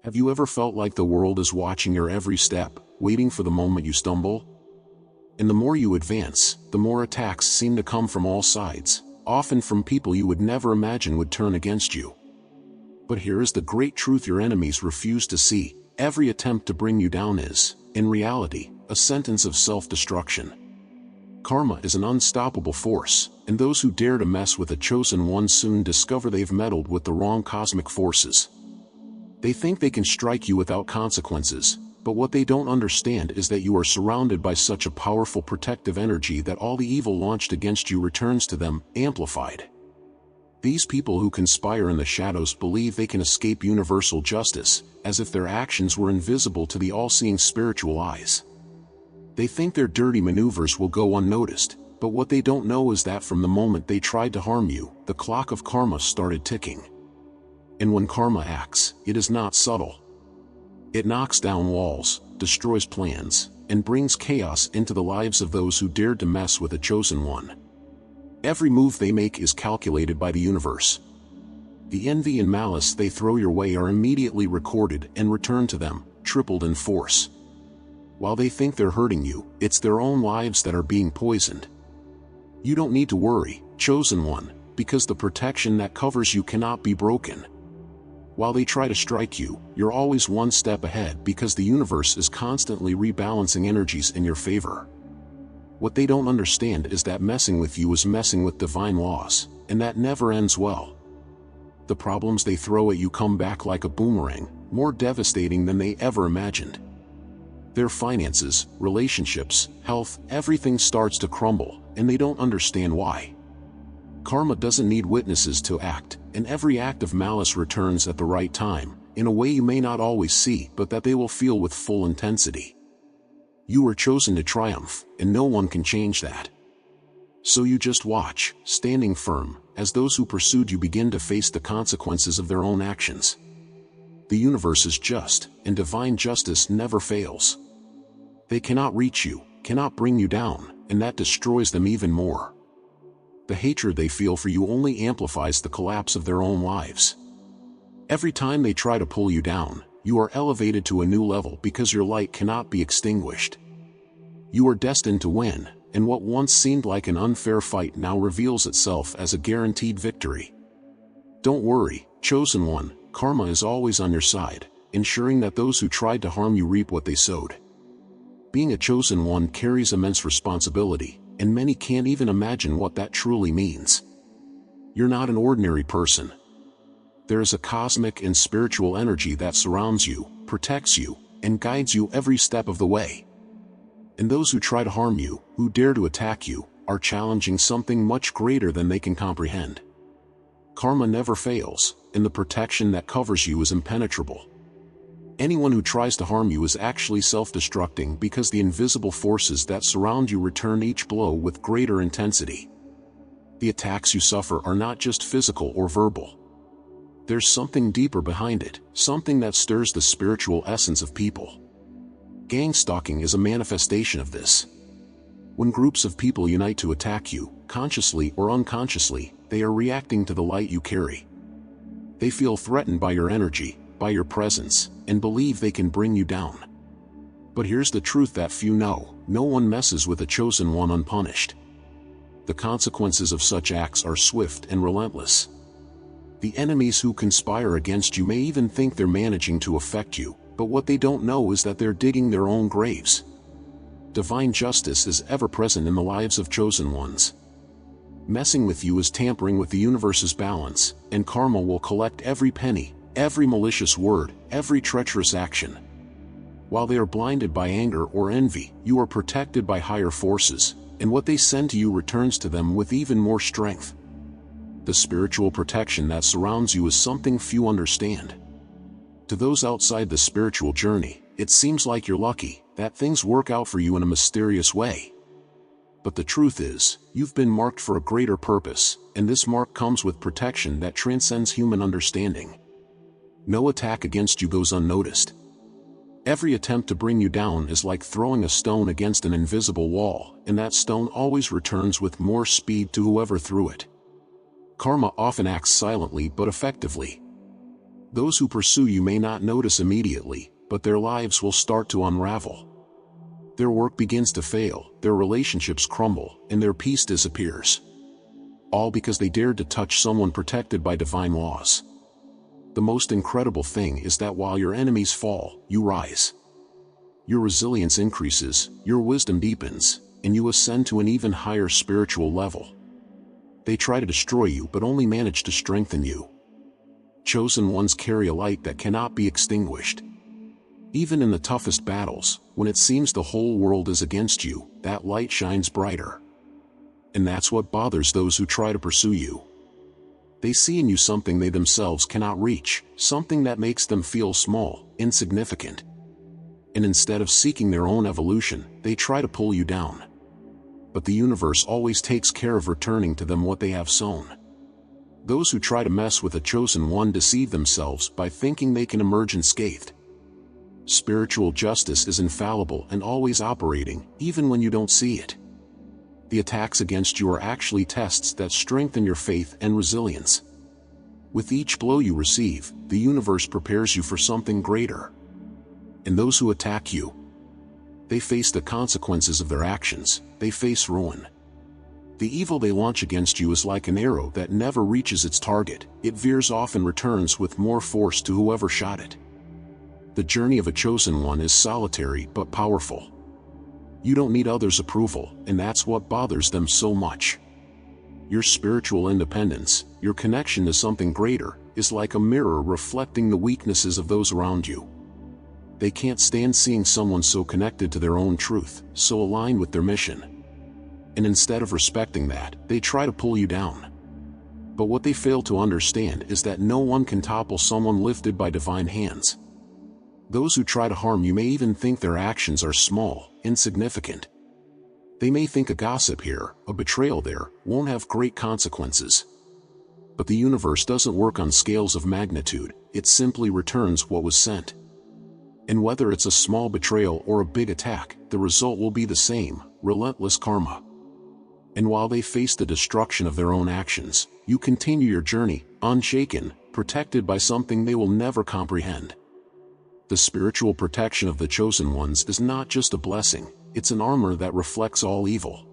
Have you ever felt like the world is watching your every step, waiting for the moment you stumble? And the more you advance, the more attacks seem to come from all sides, often from people you would never imagine would turn against you. But here is the great truth your enemies refuse to see: every attempt to bring you down is, in reality, a sentence of self-destruction. Karma is an unstoppable force, and those who dare to mess with a chosen one soon discover they've meddled with the wrong cosmic forces. They think they can strike you without consequences, but what they don't understand is that you are surrounded by such a powerful protective energy that all the evil launched against you returns to them, amplified. These people who conspire in the shadows believe they can escape universal justice, as if their actions were invisible to the all-seeing spiritual eyes. They think their dirty maneuvers will go unnoticed, but what they don't know is that from the moment they tried to harm you, the clock of karma started ticking. And when karma acts, it is not subtle. It knocks down walls, destroys plans, and brings chaos into the lives of those who dared to mess with a chosen one. Every move they make is calculated by the universe. The envy and malice they throw your way are immediately recorded and returned to them, tripled in force. While they think they're hurting you, it's their own lives that are being poisoned. You don't need to worry, chosen one, because the protection that covers you cannot be broken. While they try to strike you, you're always one step ahead because the universe is constantly rebalancing energies in your favor. What they don't understand is that messing with you is messing with divine laws, and that never ends well. The problems they throw at you come back like a boomerang, more devastating than they ever imagined. Their finances, relationships, health, everything starts to crumble, and they don't understand why. Karma doesn't need witnesses to act, and every act of malice returns at the right time, in a way you may not always see but that they will feel with full intensity. You were chosen to triumph, and no one can change that. So you just watch, standing firm, as those who pursued you begin to face the consequences of their own actions. The universe is just, and divine justice never fails. They cannot reach you, cannot bring you down, and that destroys them even more. The hatred they feel for you only amplifies the collapse of their own lives. Every time they try to pull you down, you are elevated to a new level because your light cannot be extinguished. You are destined to win, and what once seemed like an unfair fight now reveals itself as a guaranteed victory. Don't worry, chosen one, karma is always on your side, ensuring that those who tried to harm you reap what they sowed. Being a chosen one carries immense responsibility, and many can't even imagine what that truly means. You're not an ordinary person. There is a cosmic and spiritual energy that surrounds you, protects you, and guides you every step of the way. And those who try to harm you, who dare to attack you, are challenging something much greater than they can comprehend. Karma never fails, and the protection that covers you is impenetrable. Anyone who tries to harm you is actually self-destructing because the invisible forces that surround you return each blow with greater intensity. The attacks you suffer are not just physical or verbal. There's something deeper behind it, something that stirs the spiritual essence of people. Gang stalking is a manifestation of this. When groups of people unite to attack you, consciously or unconsciously, they are reacting to the light you carry. They feel threatened by your energy, by your presence, and believe they can bring you down. But here's the truth that few know: no one messes with a chosen one unpunished. The consequences of such acts are swift and relentless. The enemies who conspire against you may even think they're managing to affect you, but what they don't know is that they're digging their own graves. Divine justice is ever present in the lives of chosen ones. Messing with you is tampering with the universe's balance, and karma will collect every penny, every malicious word, every treacherous action. While they are blinded by anger or envy, you are protected by higher forces, and what they send to you returns to them with even more strength. The spiritual protection that surrounds you is something few understand. To those outside the spiritual journey, it seems like you're lucky, that things work out for you in a mysterious way. But the truth is, you've been marked for a greater purpose, and this mark comes with protection that transcends human understanding. No attack against you goes unnoticed. Every attempt to bring you down is like throwing a stone against an invisible wall, and that stone always returns with more speed to whoever threw it. Karma often acts silently but effectively. Those who pursue you may not notice immediately, but their lives will start to unravel. Their work begins to fail, their relationships crumble, and their peace disappears. All because they dared to touch someone protected by divine laws. The most incredible thing is that while your enemies fall, you rise. Your resilience increases, your wisdom deepens, and you ascend to an even higher spiritual level. They try to destroy you but only manage to strengthen you. Chosen ones carry a light that cannot be extinguished. Even in the toughest battles, when it seems the whole world is against you, that light shines brighter. And that's what bothers those who try to pursue you. They see in you something they themselves cannot reach, something that makes them feel small, insignificant. And instead of seeking their own evolution, they try to pull you down. But the universe always takes care of returning to them what they have sown. Those who try to mess with a chosen one deceive themselves by thinking they can emerge unscathed. Spiritual justice is infallible and always operating, even when you don't see it. The attacks against you are actually tests that strengthen your faith and resilience. With each blow you receive, the universe prepares you for something greater. And those who attack you, they face the consequences of their actions, they face ruin. The evil they launch against you is like an arrow that never reaches its target, it veers off and returns with more force to whoever shot it. The journey of a chosen one is solitary but powerful. You don't need others' approval, and that's what bothers them so much. Your spiritual independence, your connection to something greater, is like a mirror reflecting the weaknesses of those around you. They can't stand seeing someone so connected to their own truth, so aligned with their mission. And instead of respecting that, they try to pull you down. But what they fail to understand is that no one can topple someone lifted by divine hands. Those who try to harm you may even think their actions are small, insignificant. They may think a gossip here, a betrayal there, won't have great consequences. But the universe doesn't work on scales of magnitude, it simply returns what was sent. And whether it's a small betrayal or a big attack, the result will be the same, relentless karma. And while they face the destruction of their own actions, you continue your journey, unshaken, protected by something they will never comprehend. The spiritual protection of the chosen ones is not just a blessing, it's an armor that reflects all evil.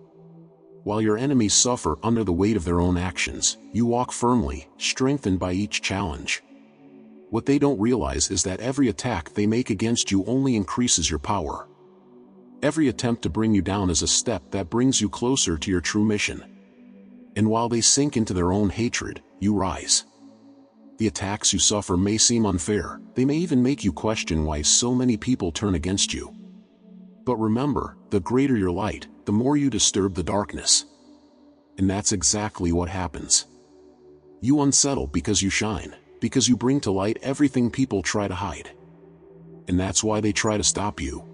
While your enemies suffer under the weight of their own actions, you walk firmly, strengthened by each challenge. What they don't realize is that every attack they make against you only increases your power. Every attempt to bring you down is a step that brings you closer to your true mission. And while they sink into their own hatred, you rise. The attacks you suffer may seem unfair, they may even make you question why so many people turn against you. But remember, the greater your light, the more you disturb the darkness. And that's exactly what happens. You unsettle because you shine, because you bring to light everything people try to hide. And that's why they try to stop you.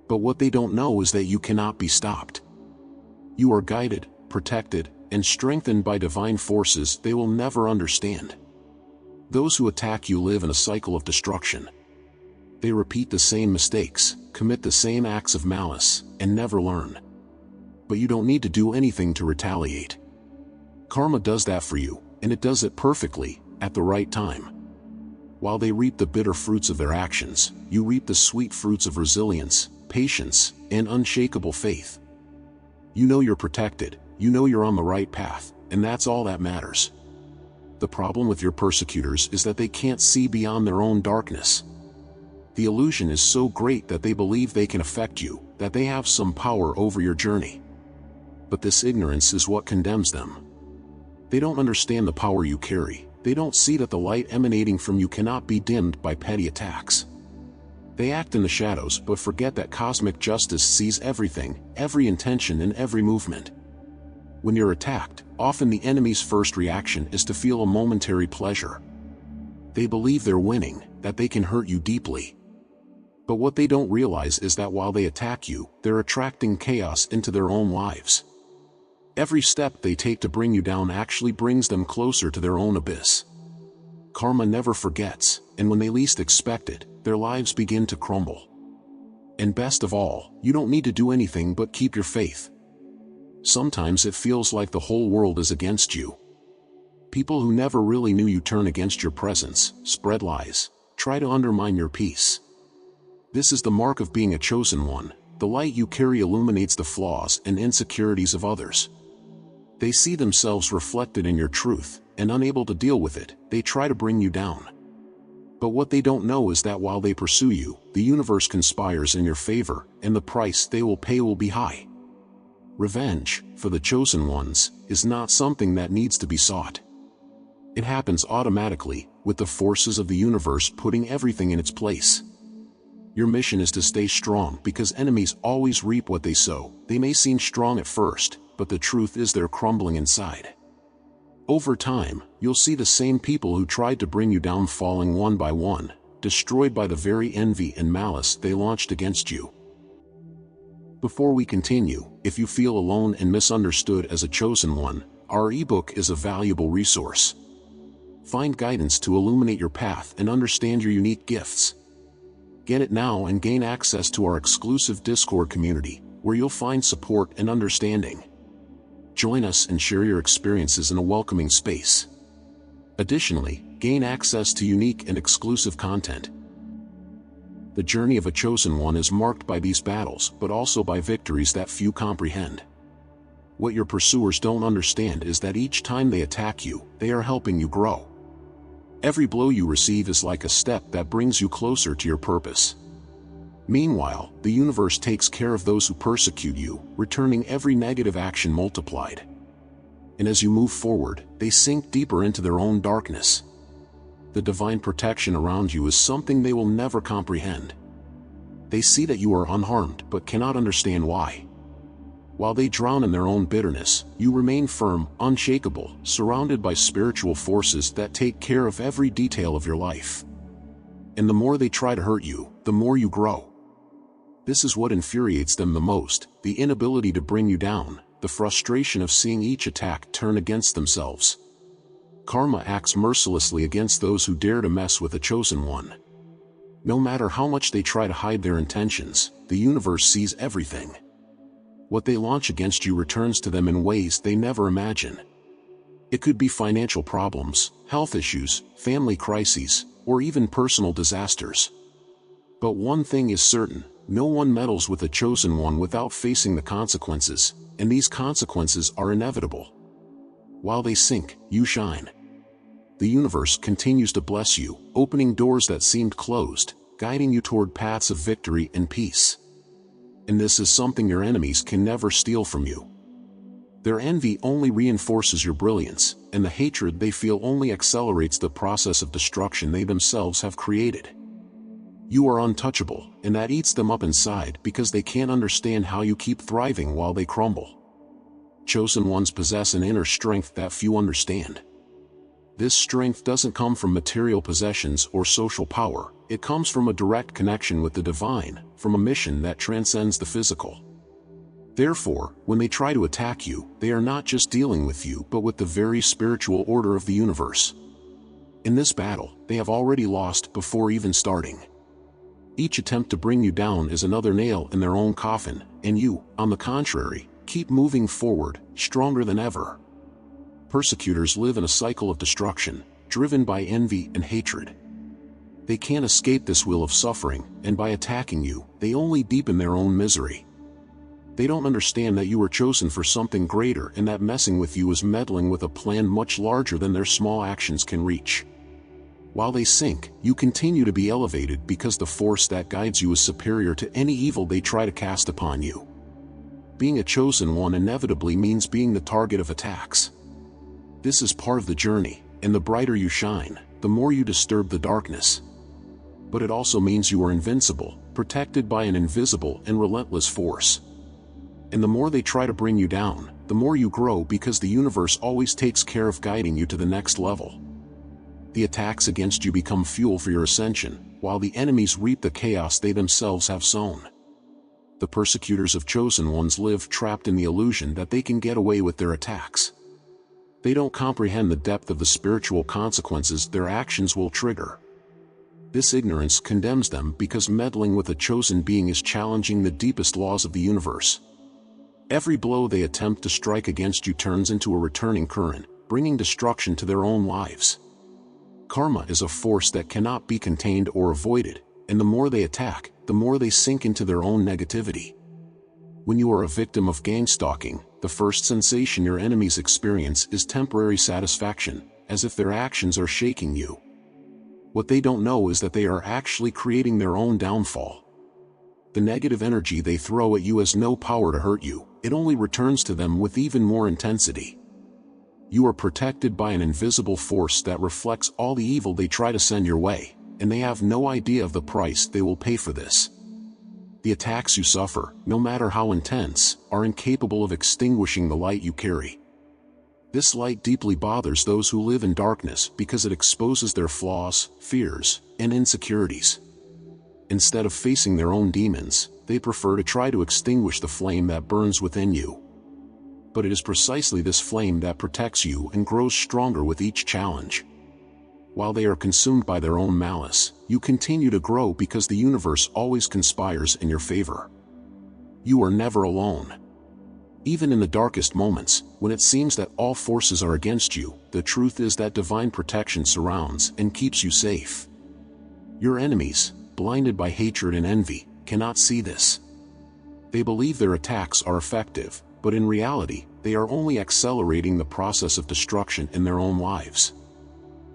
But what they don't know is that you cannot be stopped. You are guided, protected, and strengthened by divine forces they will never understand. Those who attack you live in a cycle of destruction. They repeat the same mistakes, commit the same acts of malice, and never learn. But you don't need to do anything to retaliate. Karma does that for you, and it does it perfectly, at the right time. While they reap the bitter fruits of their actions, you reap the sweet fruits of resilience, patience, and unshakable faith. You know you're protected, you know you're on the right path, and that's all that matters. The problem with your persecutors is that they can't see beyond their own darkness. The illusion is so great that they believe they can affect you, that they have some power over your journey. But this ignorance is what condemns them. They don't understand the power you carry, they don't see that the light emanating from you cannot be dimmed by petty attacks. They act in the shadows but forget that cosmic justice sees everything, every intention and every movement. When you're attacked, often the enemy's first reaction is to feel a momentary pleasure. They believe they're winning, that they can hurt you deeply. But what they don't realize is that while they attack you, they're attracting chaos into their own lives. Every step they take to bring you down actually brings them closer to their own abyss. Karma never forgets, and when they least expect it, their lives begin to crumble. And best of all, you don't need to do anything but keep your faith. Sometimes it feels like the whole world is against you. People who never really knew you turn against your presence, spread lies, try to undermine your peace. This is the mark of being a chosen one. The light you carry illuminates the flaws and insecurities of others. They see themselves reflected in your truth, and unable to deal with it, they try to bring you down. But what they don't know is that while they pursue you, the universe conspires in your favor, and the price they will pay will be high. Revenge, for the chosen ones, is not something that needs to be sought. It happens automatically, with the forces of the universe putting everything in its place. Your mission is to stay strong because enemies always reap what they sow. They may seem strong at first, but the truth is they're crumbling inside. Over time, you'll see the same people who tried to bring you down falling one by one, destroyed by the very envy and malice they launched against you. Before we continue, if you feel alone and misunderstood as a chosen one, our ebook is a valuable resource. Find guidance to illuminate your path and understand your unique gifts. Get it now and gain access to our exclusive Discord community, where you'll find support and understanding. Join us and share your experiences in a welcoming space. Additionally, gain access to unique and exclusive content. The journey of a chosen one is marked by these battles, but also by victories that few comprehend. What your pursuers don't understand is that each time they attack you, they are helping you grow. Every blow you receive is like a step that brings you closer to your purpose. Meanwhile, the universe takes care of those who persecute you, returning every negative action multiplied. And as you move forward, they sink deeper into their own darkness. The divine protection around you is something they will never comprehend. They see that you are unharmed but cannot understand why. While they drown in their own bitterness, you remain firm, unshakable, surrounded by spiritual forces that take care of every detail of your life. And the more they try to hurt you, the more you grow. This is what infuriates them the most, the inability to bring you down, the frustration of seeing each attack turn against themselves. Karma acts mercilessly against those who dare to mess with a chosen one. No matter how much they try to hide their intentions, the universe sees everything. What they launch against you returns to them in ways they never imagine. It could be financial problems, health issues, family crises, or even personal disasters. But one thing is certain, no one meddles with a chosen one without facing the consequences, and these consequences are inevitable. While they sink, you shine. The universe continues to bless you, opening doors that seemed closed, guiding you toward paths of victory and peace. And this is something your enemies can never steal from you. Their envy only reinforces your brilliance, and the hatred they feel only accelerates the process of destruction they themselves have created. You are untouchable, and that eats them up inside because they can't understand how you keep thriving while they crumble. Chosen ones possess an inner strength that few understand. This strength doesn't come from material possessions or social power, it comes from a direct connection with the divine, from a mission that transcends the physical. Therefore, when they try to attack you, they are not just dealing with you but with the very spiritual order of the universe. In this battle, they have already lost before even starting. Each attempt to bring you down is another nail in their own coffin, and you, on the contrary, keep moving forward, stronger than ever. Persecutors live in a cycle of destruction, driven by envy and hatred. They can't escape this wheel of suffering, and by attacking you, they only deepen their own misery. They don't understand that you were chosen for something greater and that messing with you is meddling with a plan much larger than their small actions can reach. While they sink, you continue to be elevated because the force that guides you is superior to any evil they try to cast upon you. Being a chosen one inevitably means being the target of attacks. This is part of the journey, and the brighter you shine, the more you disturb the darkness. But it also means you are invincible, protected by an invisible and relentless force. And the more they try to bring you down, the more you grow because the universe always takes care of guiding you to the next level. The attacks against you become fuel for your ascension, while the enemies reap the chaos they themselves have sown. The persecutors of chosen ones live trapped in the illusion that they can get away with their attacks. They don't comprehend the depth of the spiritual consequences their actions will trigger. This ignorance condemns them because meddling with a chosen being is challenging the deepest laws of the universe. Every blow they attempt to strike against you turns into a returning current, bringing destruction to their own lives. Karma is a force that cannot be contained or avoided, and the more they attack, the more they sink into their own negativity. When you are a victim of gang stalking, the first sensation your enemies experience is temporary satisfaction, as if their actions are shaking you. What they don't know is that they are actually creating their own downfall. The negative energy they throw at you has no power to hurt you, it only returns to them with even more intensity. You are protected by an invisible force that reflects all the evil they try to send your way, and they have no idea of the price they will pay for this. The attacks you suffer, no matter how intense, are incapable of extinguishing the light you carry. This light deeply bothers those who live in darkness because it exposes their flaws, fears, and insecurities. Instead of facing their own demons, they prefer to try to extinguish the flame that burns within you. But it is precisely this flame that protects you and grows stronger with each challenge. While they are consumed by their own malice, you continue to grow because the universe always conspires in your favor. You are never alone. Even in the darkest moments, when it seems that all forces are against you, the truth is that divine protection surrounds and keeps you safe. Your enemies, blinded by hatred and envy, cannot see this. They believe their attacks are effective, but in reality, they are only accelerating the process of destruction in their own lives.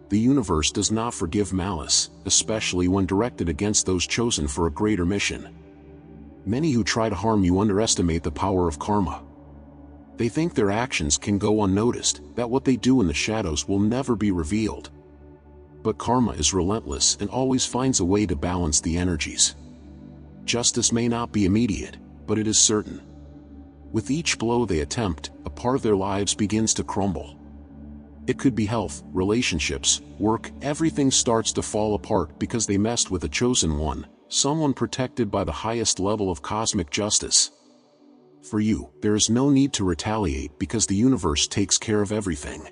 The universe does not forgive malice, especially when directed against those chosen for a greater mission. Many who try to harm you underestimate the power of karma. They think their actions can go unnoticed, that what they do in the shadows will never be revealed. But karma is relentless and always finds a way to balance the energies. Justice may not be immediate, but it is certain. With each blow they attempt, a part of their lives begins to crumble. It could be health, relationships, work, everything starts to fall apart because they messed with a chosen one, someone protected by the highest level of cosmic justice. For you, there is no need to retaliate because the universe takes care of everything.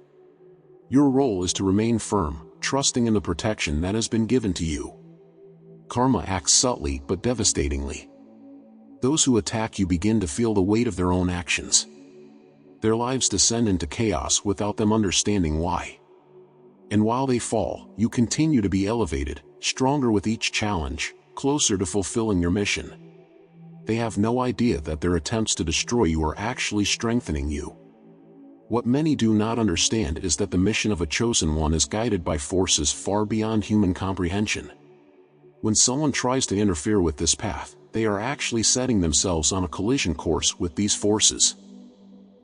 Your role is to remain firm, trusting in the protection that has been given to you. Karma acts subtly but devastatingly. Those who attack you begin to feel the weight of their own actions. Their lives descend into chaos without them understanding why. And while they fall, you continue to be elevated, stronger with each challenge, closer to fulfilling your mission. They have no idea that their attempts to destroy you are actually strengthening you. What many do not understand is that the mission of a chosen one is guided by forces far beyond human comprehension. When someone tries to interfere with this path, they are actually setting themselves on a collision course with these forces.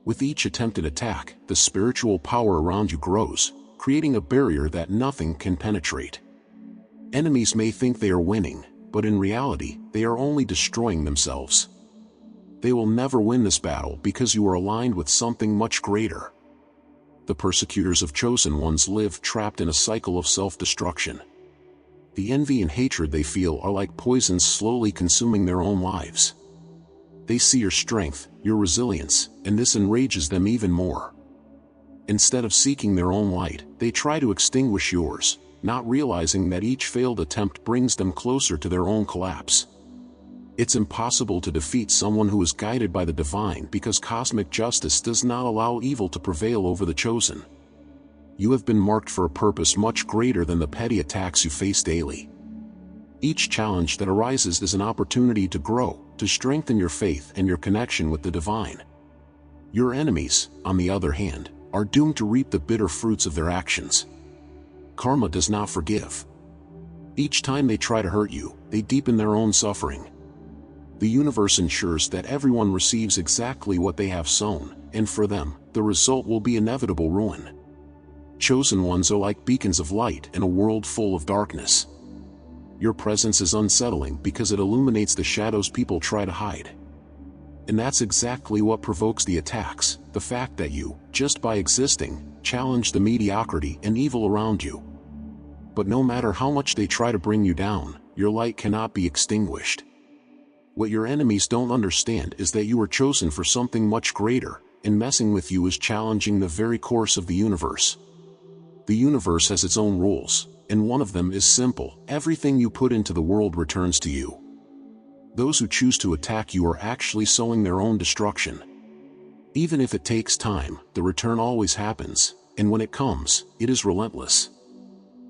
With each attempted attack, the spiritual power around you grows, creating a barrier that nothing can penetrate. Enemies may think they are winning, but in reality, they are only destroying themselves. They will never win this battle because you are aligned with something much greater. The persecutors of chosen ones live trapped in a cycle of self-destruction. The envy and hatred they feel are like poisons slowly consuming their own lives. They see your strength, your resilience, and this enrages them even more. Instead of seeking their own light, they try to extinguish yours, not realizing that each failed attempt brings them closer to their own collapse. It's impossible to defeat someone who is guided by the divine because cosmic justice does not allow evil to prevail over the chosen. You have been marked for a purpose much greater than the petty attacks you face daily. Each challenge that arises is an opportunity to grow, to strengthen your faith and your connection with the divine. Your enemies, on the other hand, are doomed to reap the bitter fruits of their actions. Karma does not forgive. Each time they try to hurt you, they deepen their own suffering. The universe ensures that everyone receives exactly what they have sown, and for them, the result will be inevitable ruin. Chosen ones are like beacons of light in a world full of darkness. Your presence is unsettling because it illuminates the shadows people try to hide. And that's exactly what provokes the attacks, the fact that you, just by existing, challenge the mediocrity and evil around you. But no matter how much they try to bring you down, your light cannot be extinguished. What your enemies don't understand is that you are chosen for something much greater, and messing with you is challenging the very course of the universe. The universe has its own rules, and one of them is simple: everything you put into the world returns to you. Those who choose to attack you are actually sowing their own destruction. Even if it takes time, the return always happens, And when it comes, it is relentless.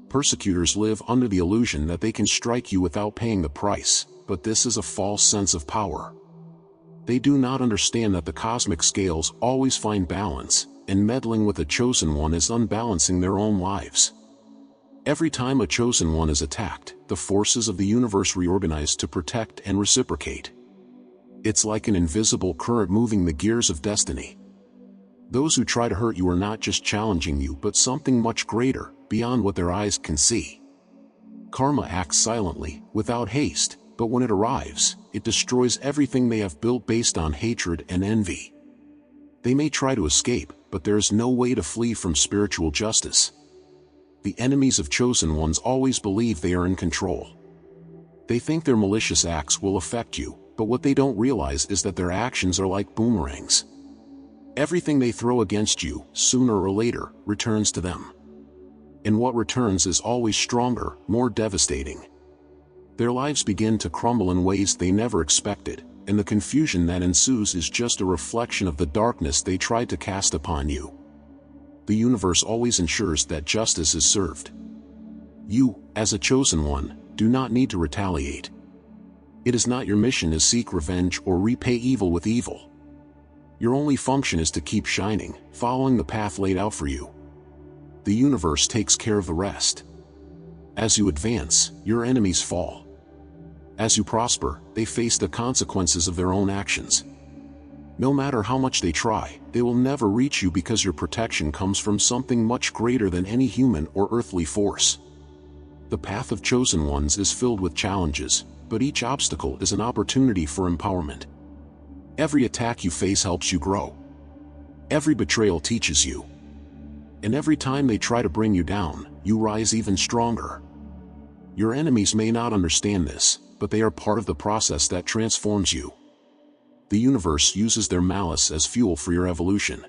Persecutors live under the illusion that they can strike you without paying the price, but this is a false sense of power. They do not understand that the cosmic scales always find balance, and meddling with a chosen one is unbalancing their own lives. Every time a chosen one is attacked, the forces of the universe reorganize to protect and reciprocate. It's like an invisible current moving the gears of destiny. Those who try to hurt you are not just challenging you but something much greater, beyond what their eyes can see. Karma acts silently, without haste, but when it arrives, it destroys everything they have built based on hatred and envy. They may try to escape, but there is no way to flee from spiritual justice. The enemies of chosen ones always believe they are in control. They think their malicious acts will affect you, but what they don't realize is that their actions are like boomerangs. Everything they throw against you, sooner or later, returns to them. And what returns is always stronger, more devastating. Their lives begin to crumble in ways they never expected, and the confusion that ensues is just a reflection of the darkness they tried to cast upon you. The universe always ensures that justice is served. You, as a chosen one, do not need to retaliate. It is not your mission to seek revenge or repay evil with evil. Your only function is to keep shining, following the path laid out for you. The universe takes care of the rest. As you advance, your enemies fall. As you prosper, they face the consequences of their own actions. No matter how much they try, they will never reach you because your protection comes from something much greater than any human or earthly force. The path of chosen ones is filled with challenges, but each obstacle is an opportunity for empowerment. Every attack you face helps you grow. Every betrayal teaches you. And every time they try to bring you down, you rise even stronger. Your enemies may not understand this, but they are part of the process that transforms you. The universe uses their malice as fuel for your evolution.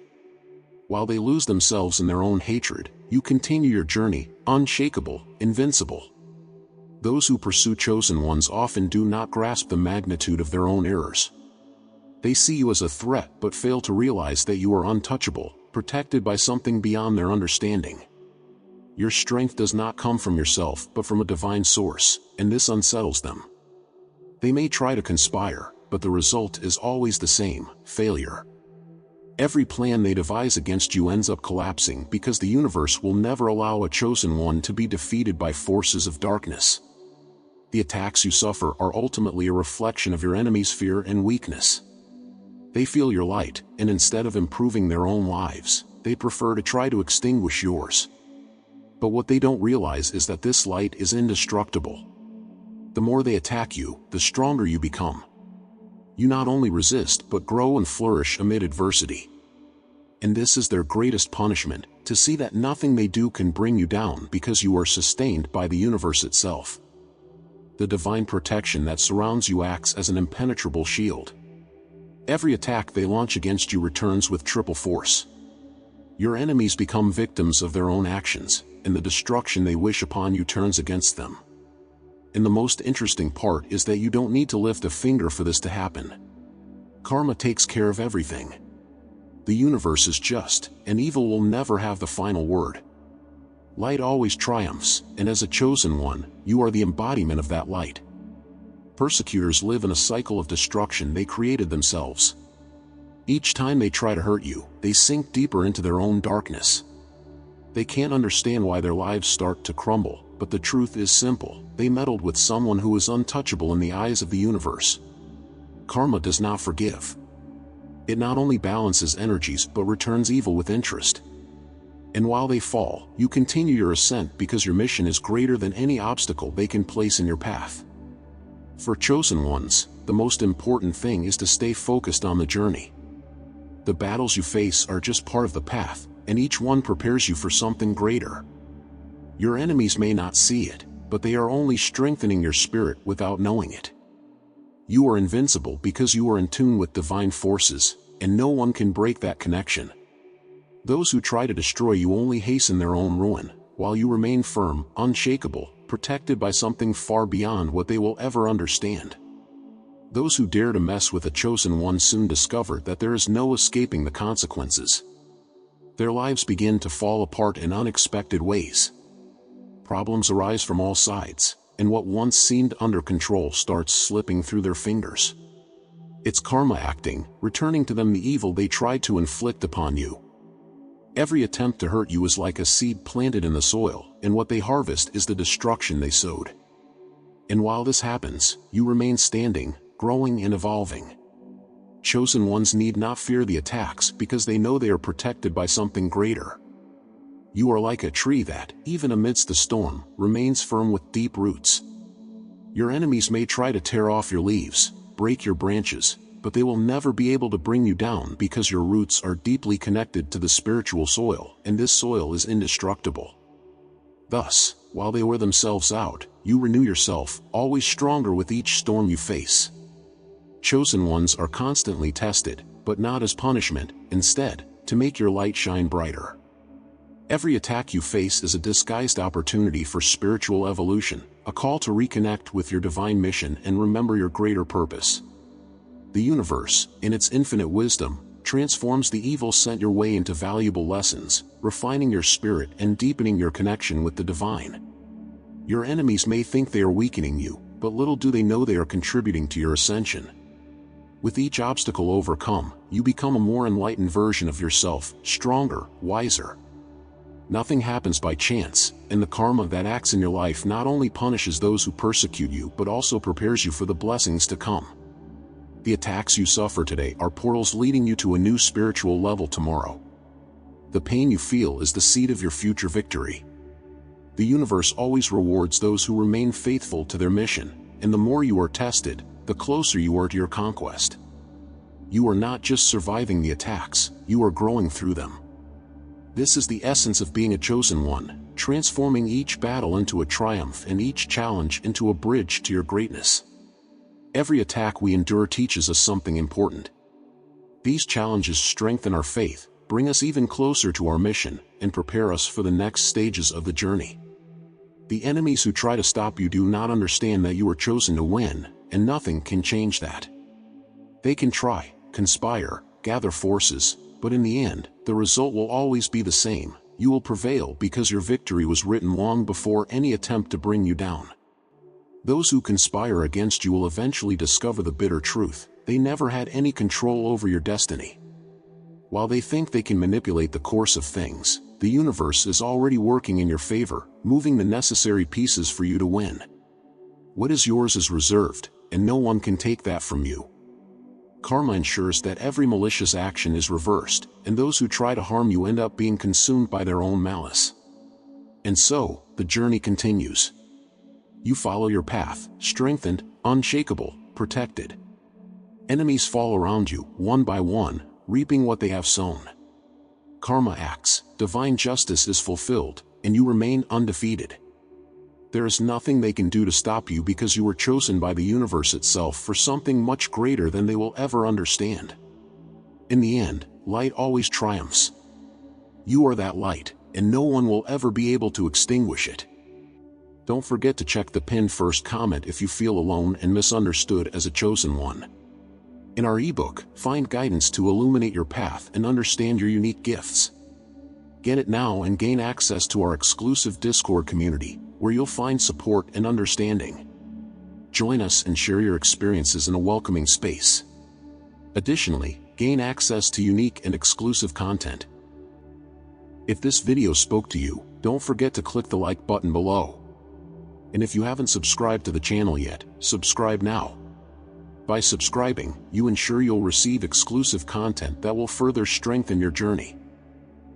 While they lose themselves in their own hatred, you continue your journey, unshakable, invincible. Those who pursue chosen ones often do not grasp the magnitude of their own errors. They see you as a threat but fail to realize that you are untouchable, protected by something beyond their understanding. Your strength does not come from yourself but from a divine source, and this unsettles them. They may try to conspire, but the result is always the same: failure. Every plan they devise against you ends up collapsing because the universe will never allow a chosen one to be defeated by forces of darkness. The attacks you suffer are ultimately a reflection of your enemy's fear and weakness. They feel your light, and instead of improving their own lives, they prefer to try to extinguish yours. But what they don't realize is that this light is indestructible. The more they attack you, the stronger you become. You not only resist but grow and flourish amid adversity. And this is their greatest punishment, to see that nothing they do can bring you down because you are sustained by the universe itself. The divine protection that surrounds you acts as an impenetrable shield. Every attack they launch against you returns with triple force. Your enemies become victims of their own actions, and the destruction they wish upon you turns against them. And the most interesting part is that you don't need to lift a finger for this to happen. Karma takes care of everything. The universe is just, and evil will never have the final word. Light always triumphs, and as a chosen one, you are the embodiment of that light. Persecutors live in a cycle of destruction they created themselves. Each time they try to hurt you, they sink deeper into their own darkness. They can't understand why their lives start to crumble, but the truth is simple: they meddled with someone who is untouchable in the eyes of the universe. Karma does not forgive. It not only balances energies but returns evil with interest. And while they fall, you continue your ascent because your mission is greater than any obstacle they can place in your path. For chosen ones, the most important thing is to stay focused on the journey. The battles you face are just part of the path, and each one prepares you for something greater. Your enemies may not see it, but they are only strengthening your spirit without knowing it. You are invincible because you are in tune with divine forces, and no one can break that connection. Those who try to destroy you only hasten their own ruin, while you remain firm, unshakable, protected by something far beyond what they will ever understand. Those who dare to mess with a chosen one soon discover that there is no escaping the consequences. their lives begin to fall apart in unexpected ways. Problems arise from all sides, and what once seemed under control starts slipping through their fingers. It's karma acting, returning to them the evil they tried to inflict upon you. Every attempt to hurt you is like a seed planted in the soil, and what they harvest is the destruction they sowed. And while this happens, you remain standing, growing and evolving. Chosen ones need not fear the attacks because they know they are protected by something greater. You are like a tree that, even amidst the storm, remains firm with deep roots. Your enemies may try to tear off your leaves, break your branches, but they will never be able to bring you down because your roots are deeply connected to the spiritual soil, and this soil is indestructible. Thus, while they wear themselves out, you renew yourself, always stronger with each storm you face. Chosen ones are constantly tested, but not as punishment, instead, to make your light shine brighter. Every attack you face is a disguised opportunity for spiritual evolution, a call to reconnect with your divine mission and remember your greater purpose. The universe, in its infinite wisdom, transforms the evil sent your way into valuable lessons, refining your spirit and deepening your connection with the divine. Your enemies may think they are weakening you, but little do they know they are contributing to your ascension. With each obstacle overcome, you become a more enlightened version of yourself, stronger, wiser. Nothing happens by chance, and the karma that acts in your life not only punishes those who persecute you but also prepares you for the blessings to come. The attacks you suffer today are portals leading you to a new spiritual level tomorrow. The pain you feel is the seed of your future victory. The universe always rewards those who remain faithful to their mission, and the more you are tested, the closer you are to your conquest. You are not just surviving the attacks, you are growing through them. This is the essence of being a chosen one, transforming each battle into a triumph and each challenge into a bridge to your greatness. Every attack we endure teaches us something important. These challenges strengthen our faith, bring us even closer to our mission, and prepare us for the next stages of the journey. The enemies who try to stop you do not understand that you are chosen to win, and nothing can change that. They can try, conspire, gather forces, but in the end, the result will always be the same. You will prevail because your victory was written long before any attempt to bring you down. Those who conspire against you will eventually discover the bitter truth: they never had any control over your destiny. While they think they can manipulate the course of things, the universe is already working in your favor, moving the necessary pieces for you to win. What is yours is reserved, and no one can take that from you. Karma ensures that every malicious action is reversed, and those who try to harm you end up being consumed by their own malice. And so, the journey continues. You follow your path, strengthened, unshakable, protected. Enemies fall around you, one by one, reaping what they have sown. Karma acts, divine justice is fulfilled, and you remain undefeated. There is nothing they can do to stop you because you were chosen by the universe itself for something much greater than they will ever understand. In the end, light always triumphs. You are that light, and no one will ever be able to extinguish it. Don't forget to check the pinned first comment if you feel alone and misunderstood as a chosen one. In our ebook, find guidance to illuminate your path and understand your unique gifts. Get it now and gain access to our exclusive Discord community, where you'll find support and understanding. Join us and share your experiences in a welcoming space. Additionally, gain access to unique and exclusive content. If this video spoke to you, don't forget to click the like button below. And if you haven't subscribed to the channel yet, subscribe now. By subscribing, you ensure you'll receive exclusive content that will further strengthen your journey.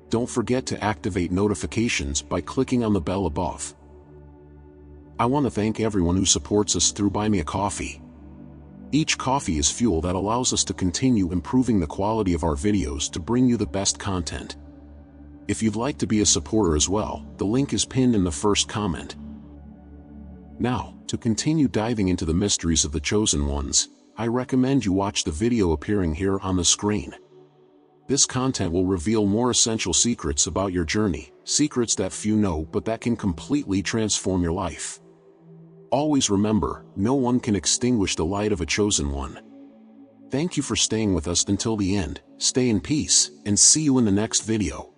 Don't forget to activate notifications by clicking on the bell above. I want to thank everyone who supports us through Buy Me a Coffee. Each coffee is fuel that allows us to continue improving the quality of our videos to bring you the best content. If you'd like to be a supporter as well, the link is pinned in the first comment. Now, to continue diving into the mysteries of the chosen ones, I recommend you watch the video appearing here on the screen. This content will reveal more essential secrets about your journey, secrets that few know but that can completely transform your life. Always remember, no one can extinguish the light of a chosen one. Thank you for staying with us until the end, stay in peace, and see you in the next video.